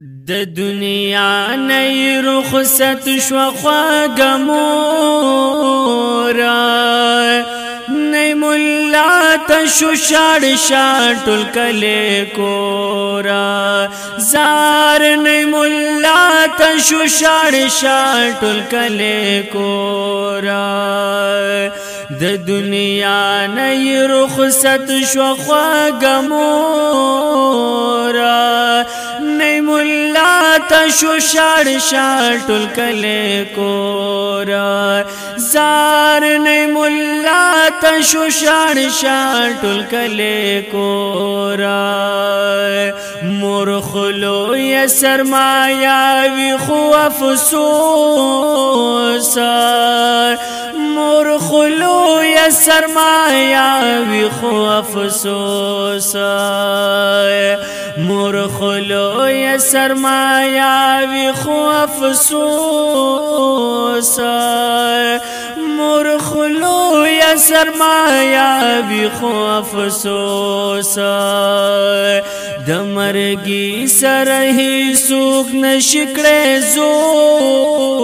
د دنیا نه رخصت شو خواږه مورا نه مولا ته شو شاړ ټول کله کورا زار نه مولا ته شو شاړ ټول کله کورا د دنیا نه رخصت شو خواږه مورا نه مولا ته شو شاړ ټول کله کورا زار نه مولا ته شو شاړ ټول کله کورا مور خلو یا سرمایا وی خو افسوس مور خلو یا سرمایا وی خو افسوس مور خلو یا سرمایا وی خو افسوس مور خلو یا سرمایا وی خو افسوس د مرګي سره هي سوق نشکړې زورا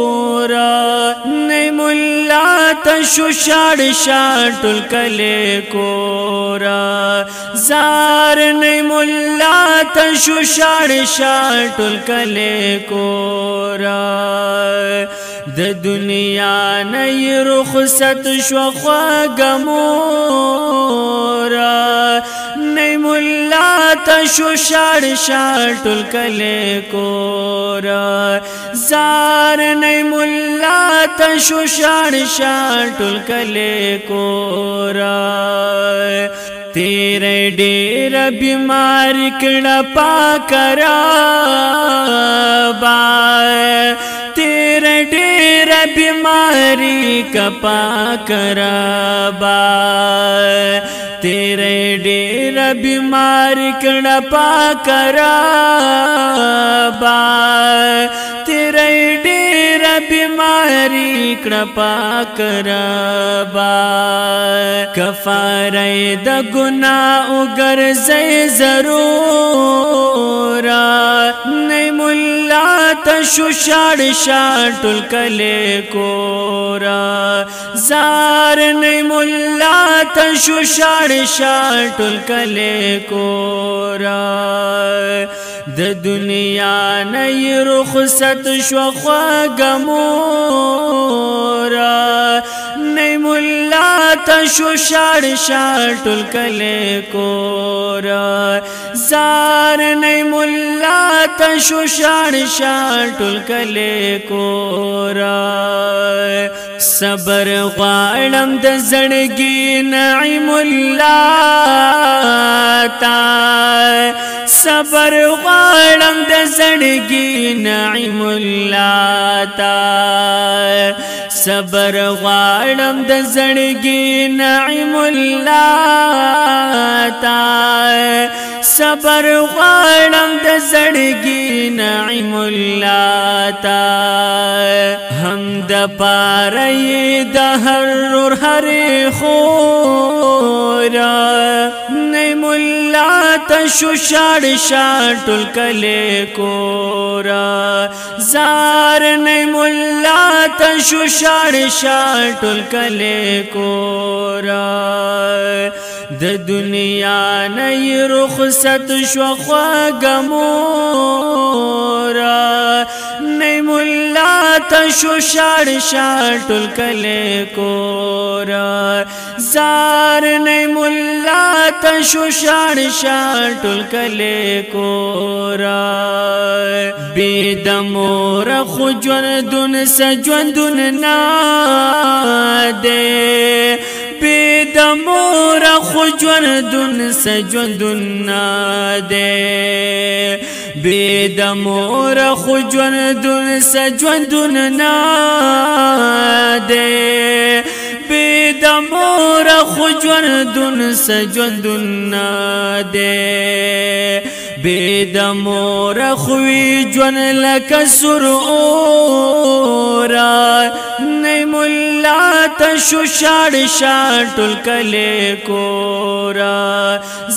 نه مولا ته شو شاړ ټول کله کورا زار نه مولا ته شو شاړ ټول کله کورا د دنیا نه رخصت شو خواږه مورا نه مولا ته شو شاړ ټول کله کورا زار نه مولا ته شو شاړ ټول کله کورا تیرے ډیر بیمار کړه پاکرا با تیرے ډیر بیماری کپا کربا تیرے ډیر بیماری کړه پا کربا تیرے ډیر بیماری کړه پا کربا کفاره د ګناه وګرځي ضرور نه مولا ته شو شاړ ټول کله کورا زار نه مولا ته شو شاړ ټول کله کورا د دنیا نه رخصت شو خواږه مورا نه مولا ته شو شاړ ټول کله کورا زار نه مولا ته شو شاړ ټول کله کورا صبر غواړم د زړګي نعیم الله تا صبر غواړم د زړګي نعیم الله تا صبر غواړم د زړګي نعیم الله تا صبر غواړم د زړګي نعیم الله تا هم د پاره د هر خورا نه مولا ته شو شاړ ټول کله کورا زار نه مولا ته شو شاړ ټول کله کورا د دنیا نه رخصت شو خواږه مورا نه مولا ته شو شاړ ټول کله کورا زار نه مولا ته شو شاړ ټول کله کورا بی د مور خو ژوندون سجوندون نه ده بی د مور خو ژوندون سجوندون نه ده بی د مور خو ژوندون سجوندون نه ده بی د مور خو ژوندون سجوندون نه ده بید مور خوی جون لک سر اورا نی ملا تشو شاڑ شاٹل کلے کورا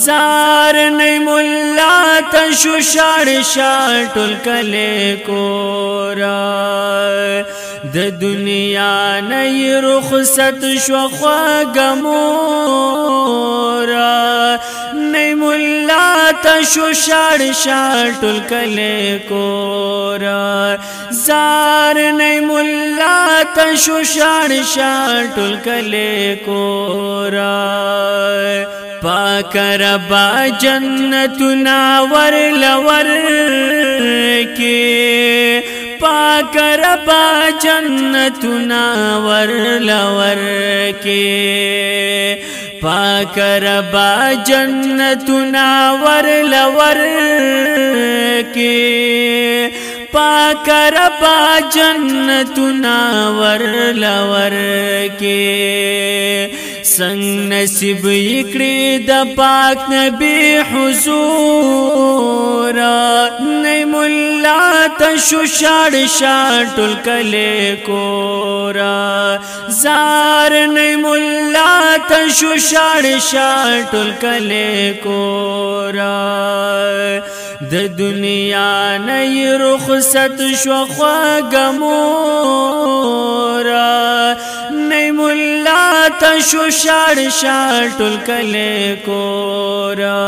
زار نی ملا تشو شاڑ شاٹل کلے کورا د دنیا نی رخصت شو خواگ مورا نی ملا تشو شاڑ شاٹل کلے کورا زار نی ملا تشو شاڑ شاٹل کلے کورا پاک ربا جنتنا ورلور کی پاک ربا جنتنا ورلور کی پاک ربا جنتنا ورلور کی پاک ربا جنتنا ورلور کی سنگ نصیب اکڑی دا پاک نبی حضورا نی ملا تشو شاڑ شاٹل کلے کورا زار نی ملا تشو شاڑ شاٹل کلے کورا د دنیا نی رخصت شو خواگ مورا نی ملا تشو شاڑ شاٹل کلے کورا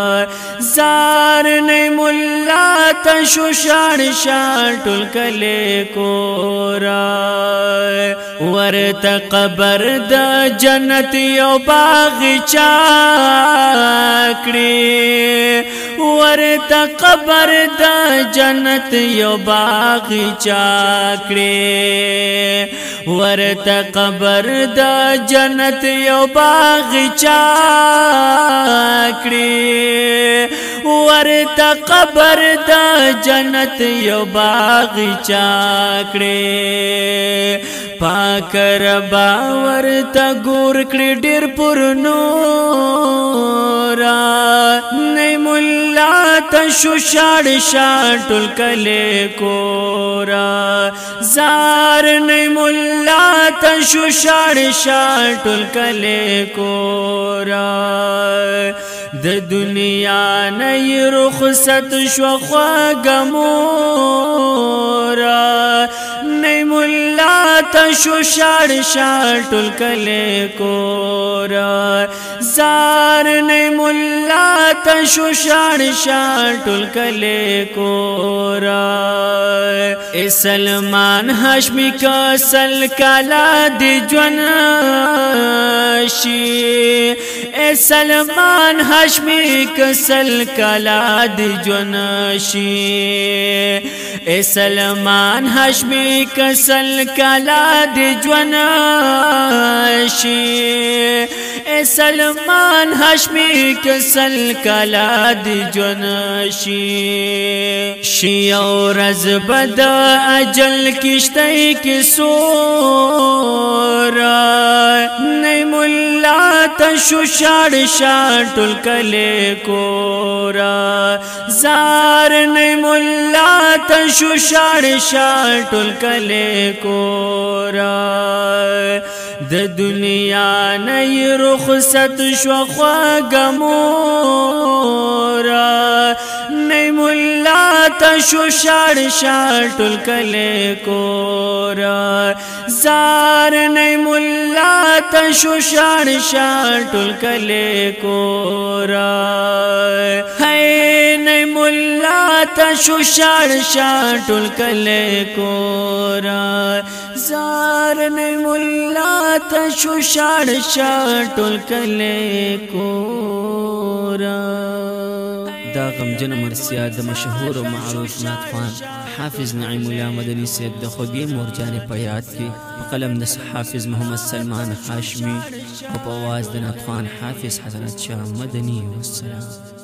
زار نی ملا تشو شاڑ شاٹل کلے کورا ورت قبر دا جنت یو باغچا کړي ورت قبر دا جنت یو باغچا کړي ورت قبر دا جنت یو باغچا کړي ورت قبر دا جنت یو باغچا کړي پاک ربا ورتا ګور کړي ډېر پر نورا نی ملا تشو شاڑ شاٹل کلے کورا زار نی ملا تشو شاڑ شاٹل کلے کورا د دنیا نی رخصت شو خواگ مورا نی ملا تشو شاڑ شاٹل کلے کورا زار نی ملا تشو شاڑ شاٹل کلے کورا اے سلمان ہاشمی کا سل کالا دی جونشی اے سلمان ہاشمی کا سل کالا دی جونشی اے سلمان ہاشمی کا سل کالا دی جونشی اے سلمان ہاشمی کا سل کالا دی جونشی شیو رز بد اجل کشتی کی سورا نی ملا تشو شاڑ شاٹل کلے کورا زار نی ملا تشو شاڑ شاٹل کلے کورا د دنیا نی رخصت شو خواگ مورا نی ملا تشو شاڑ شاٹل کلے کورا زار نی ملا تشو شاڑ شاٹل کلے کورا ہے نی ملا تشو شاڑ شاٹل کلے کورا زار نی ملا تشو شاڑ شاٹل کلے کورا دا غمجن مرسیا د مشهور و معروف ناتخوان حافظ نعیم الله مدنی صاحب د خوږې مورجانې په یاد کې په قلم د حافظ محمد سلمان هاشمی او په آواز د ناتخوان حافظ حضرت شاه مدنی والسلام.